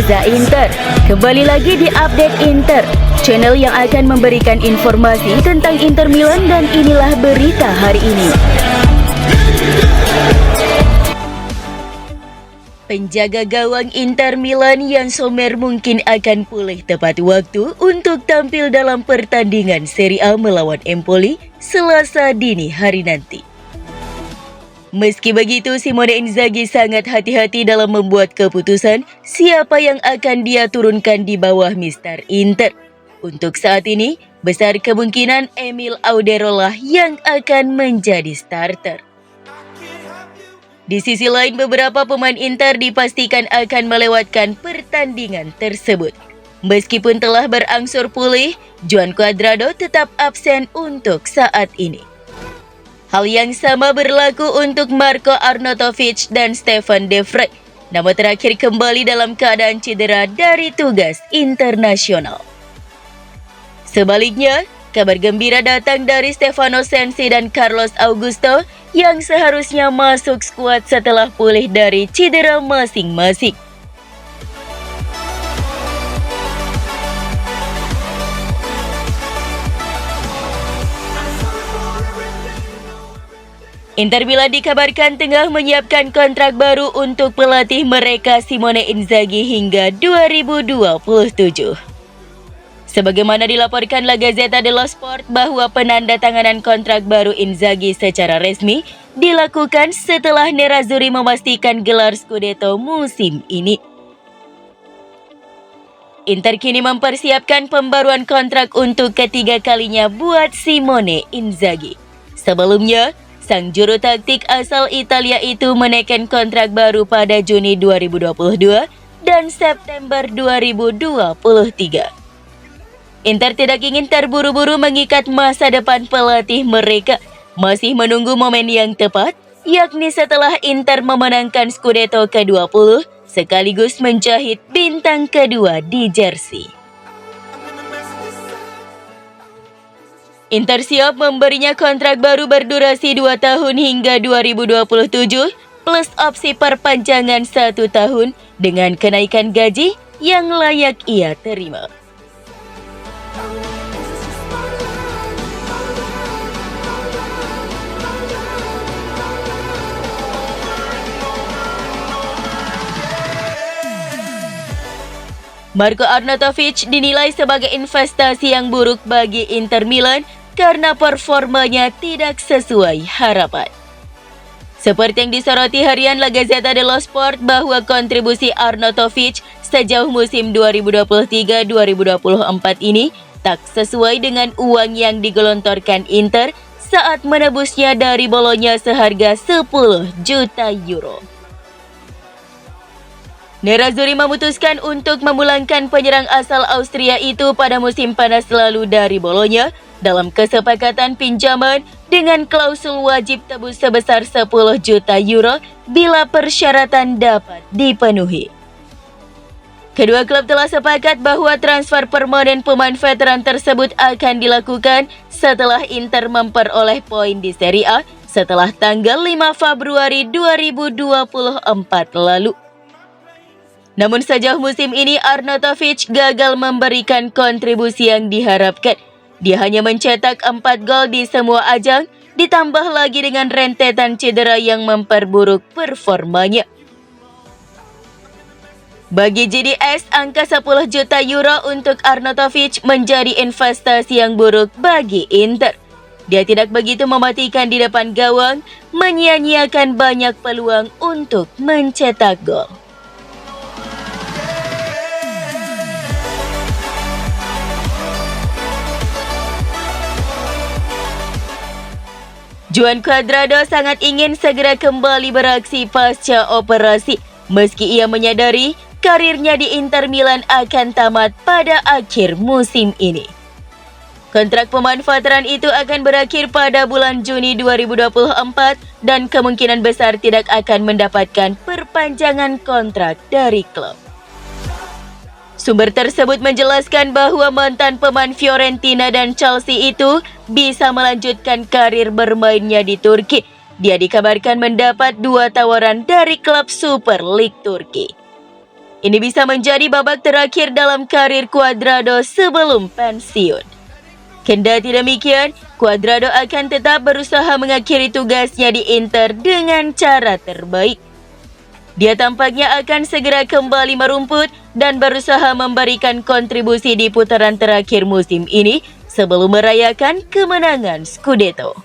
Reza Inter. Kembali lagi di Update Inter, channel yang akan memberikan informasi tentang Inter Milan, dan inilah berita hari ini. Penjaga gawang Inter Milan Yann Sommer mungkin akan pulih tepat waktu untuk tampil dalam pertandingan Serie A melawan Empoli Selasa dini hari nanti. Meski begitu, Simone Inzaghi sangat hati-hati dalam membuat keputusan siapa yang akan dia turunkan di bawah Mister Inter. Untuk saat ini, besar kemungkinan Emil Alderweireld yang akan menjadi starter. Di sisi lain, beberapa pemain Inter dipastikan akan melewatkan pertandingan tersebut. Meskipun telah berangsur pulih, Joan Cuadrado tetap absen untuk saat ini. Hal yang sama berlaku untuk Marco Arnautovic dan Stefan de Vrij, namun terakhir kembali dalam keadaan cedera dari tugas internasional. Sebaliknya, kabar gembira datang dari Stefano Sensi dan Carlos Augusto yang seharusnya masuk skuad setelah pulih dari cedera masing-masing. Inter Milan dikabarkan tengah menyiapkan kontrak baru untuk pelatih mereka Simone Inzaghi hingga 2027. Sebagaimana dilaporkan La Gazzetta dello Sport bahwa penandatanganan kontrak baru Inzaghi secara resmi dilakukan setelah Nerazzurri memastikan gelar Scudetto musim ini. Inter kini mempersiapkan pembaruan kontrak untuk ketiga kalinya buat Simone Inzaghi. Sebelumnya, sang juru taktik asal Italia itu menaikkan kontrak baru pada Juni 2022 dan September 2023. Inter tidak ingin terburu-buru mengikat masa depan pelatih mereka, masih menunggu momen yang tepat, yakni setelah Inter memenangkan Scudetto ke-20 sekaligus menjahit bintang kedua di jersey. Inter siap memberinya kontrak baru berdurasi 2 tahun hingga 2027 plus opsi perpanjangan 1 tahun dengan kenaikan gaji yang layak ia terima. Marco Arnautovic dinilai sebagai investasi yang buruk bagi Inter Milan karena performanya tidak sesuai harapan. Seperti yang disoroti harian La Gazzetta dello Sport bahwa kontribusi Arnautovic sejauh musim 2023-2024 ini tak sesuai dengan uang yang digelontorkan Inter saat menebusnya dari Bologna seharga 10 juta euro. Nerazzurri memutuskan untuk memulangkan penyerang asal Austria itu pada musim panas lalu dari Bologna dalam kesepakatan pinjaman dengan klausul wajib tebus sebesar 10 juta euro bila persyaratan dapat dipenuhi. Kedua klub telah sepakat bahwa transfer permanen pemain veteran tersebut akan dilakukan setelah Inter memperoleh poin di Serie A setelah tanggal 5 Februari 2024 lalu. Namun sejauh musim ini Arnautovic gagal memberikan kontribusi yang diharapkan. Dia hanya mencetak 4 gol di semua ajang, ditambah lagi dengan rentetan cedera yang memperburuk performanya. Bagi GDS, angka 10 juta euro untuk Arnautovic menjadi investasi yang buruk bagi Inter. Dia tidak begitu mematikan di depan gawang, menyia-nyiakan banyak peluang untuk mencetak gol. Joan Cuadrado sangat ingin segera kembali beraksi pasca operasi, meski ia menyadari karirnya di Inter Milan akan tamat pada akhir musim ini. Kontrak pemain veteran itu akan berakhir pada bulan Juni 2024 dan kemungkinan besar tidak akan mendapatkan perpanjangan kontrak dari klub. Sumber tersebut menjelaskan bahwa mantan pemain Fiorentina dan Chelsea itu bisa melanjutkan karir bermainnya di Turki. Dia dikabarkan mendapat 2 tawaran dari klub Super League Turki. Ini bisa menjadi babak terakhir dalam karir Cuadrado sebelum pensiun. Kendati demikian, Cuadrado akan tetap berusaha mengakhiri tugasnya di Inter dengan cara terbaik. Dia tampaknya akan segera kembali merumput dan berusaha memberikan kontribusi di putaran terakhir musim ini sebelum merayakan kemenangan Scudetto.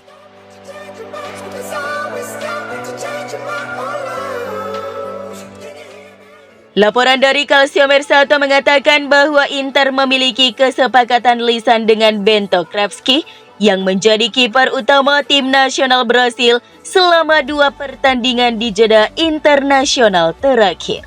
Laporan dari Calcio Mercato mengatakan bahwa Inter memiliki kesepakatan lisan dengan Bento Krapski yang menjadi kiper utama tim nasional Brasil selama 2 pertandingan di jeda internasional terakhir.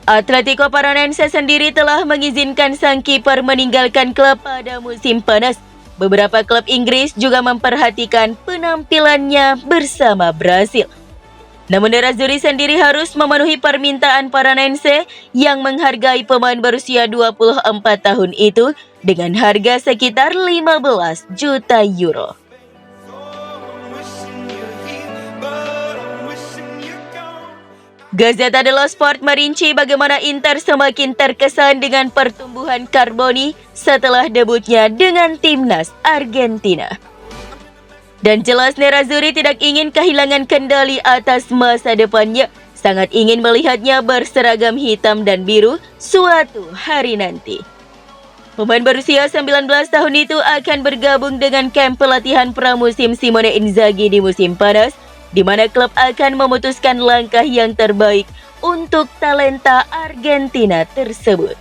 Atletico Paranaense sendiri telah mengizinkan sang kiper meninggalkan klub pada musim panas. Beberapa klub Inggris juga memperhatikan penampilannya bersama Brasil. Namun Nerazzurri sendiri harus memenuhi permintaan Paranaense yang menghargai pemain berusia 24 tahun itu dengan harga sekitar 15 juta euro. Gazzetta dello Sport merinci bagaimana Inter semakin terkesan dengan pertumbuhan Carboni setelah debutnya dengan timnas Argentina. Dan jelas Nerazzurri tidak ingin kehilangan kendali atas masa depannya, sangat ingin melihatnya berseragam hitam dan biru suatu hari nanti. Pemain berusia 19 tahun itu akan bergabung dengan kamp pelatihan pramusim Simone Inzaghi di musim panas, di mana klub akan memutuskan langkah yang terbaik untuk talenta Argentina tersebut.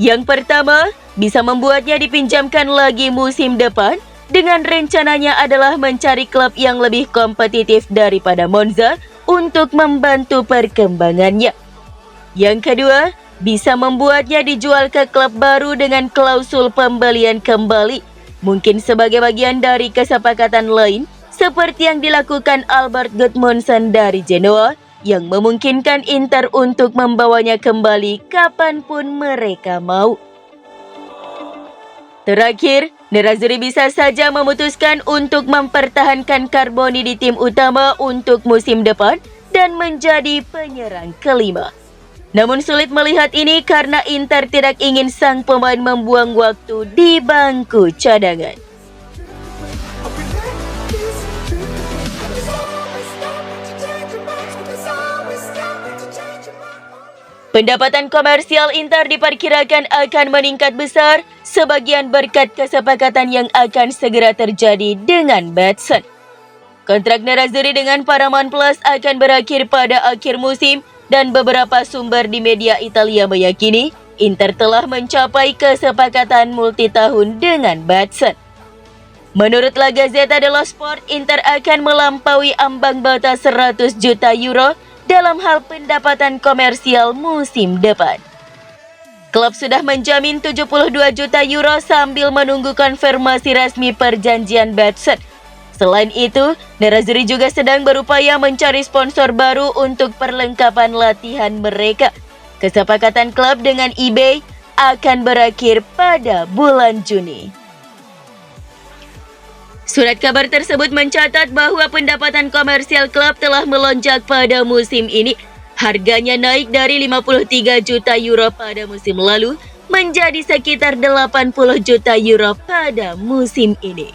Yang pertama, bisa membuatnya dipinjamkan lagi musim depan, dengan rencananya adalah mencari klub yang lebih kompetitif daripada Monza untuk membantu perkembangannya. Yang kedua, bisa membuatnya dijual ke klub baru dengan klausul pembelian kembali, mungkin sebagai bagian dari kesepakatan lain, seperti yang dilakukan Albert Gudmundsson dari Genoa, yang memungkinkan Inter untuk membawanya kembali kapanpun mereka mau. Terakhir, Nerazzurri bisa saja memutuskan untuk mempertahankan Carboni di tim utama untuk musim depan dan menjadi penyerang kelima. Namun sulit melihat ini karena Inter tidak ingin sang pemain membuang waktu di bangku cadangan. Pendapatan komersial Inter diperkirakan akan meningkat besar, sebagian berkat kesepakatan yang akan segera terjadi dengan Betson. Kontrak Nerazzurri dengan Paramount Plus akan berakhir pada akhir musim dan beberapa sumber di media Italia meyakini Inter telah mencapai kesepakatan multitahun dengan Betson. Menurut La Gazzetta dello Sport, Inter akan melampaui ambang batas 100 juta euro dalam hal pendapatan komersial musim depan. Klub sudah menjamin 72 juta euro sambil menunggu konfirmasi resmi perjanjian Betson. Selain itu, Nerazzurri juga sedang berupaya mencari sponsor baru untuk perlengkapan latihan mereka. Kesepakatan klub dengan eBay akan berakhir pada bulan Juni. Surat kabar tersebut mencatat bahwa pendapatan komersial klub telah melonjak pada musim ini. Harganya naik dari 53 juta euro pada musim lalu menjadi sekitar 80 juta euro pada musim ini.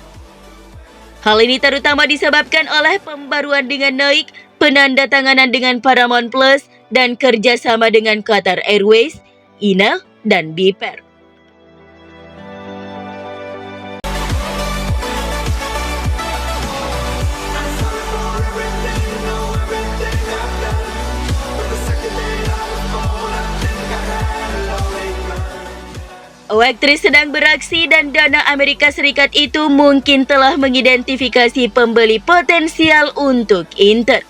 Hal ini terutama disebabkan oleh pembaruan dengan Nike, penandatanganan dengan Paramount Plus, dan kerjasama dengan Qatar Airways, Ina, dan Biper. Oaktris sedang beraksi dan dana Amerika Serikat itu mungkin telah mengidentifikasi pembeli potensial untuk Inter.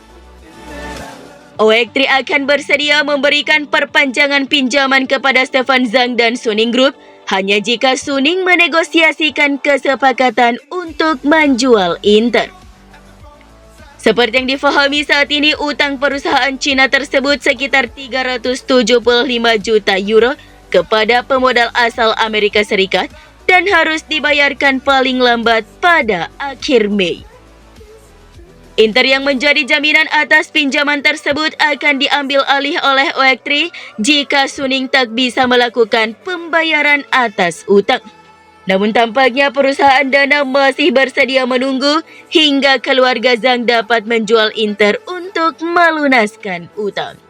Oaktris akan bersedia memberikan perpanjangan pinjaman kepada Stefan Zhang dan Suning Group hanya jika Suning menegosiasikan kesepakatan untuk menjual Inter. Seperti yang difahami saat ini, utang perusahaan Cina tersebut sekitar 375 juta euro kepada pemodal asal Amerika Serikat dan harus dibayarkan paling lambat pada akhir Mei. Inter yang menjadi jaminan atas pinjaman tersebut akan diambil alih oleh Oektri jika Suning tak bisa melakukan pembayaran atas utang. Namun tampaknya perusahaan dana masih bersedia menunggu hingga keluarga Zhang dapat menjual Inter untuk melunaskan utang.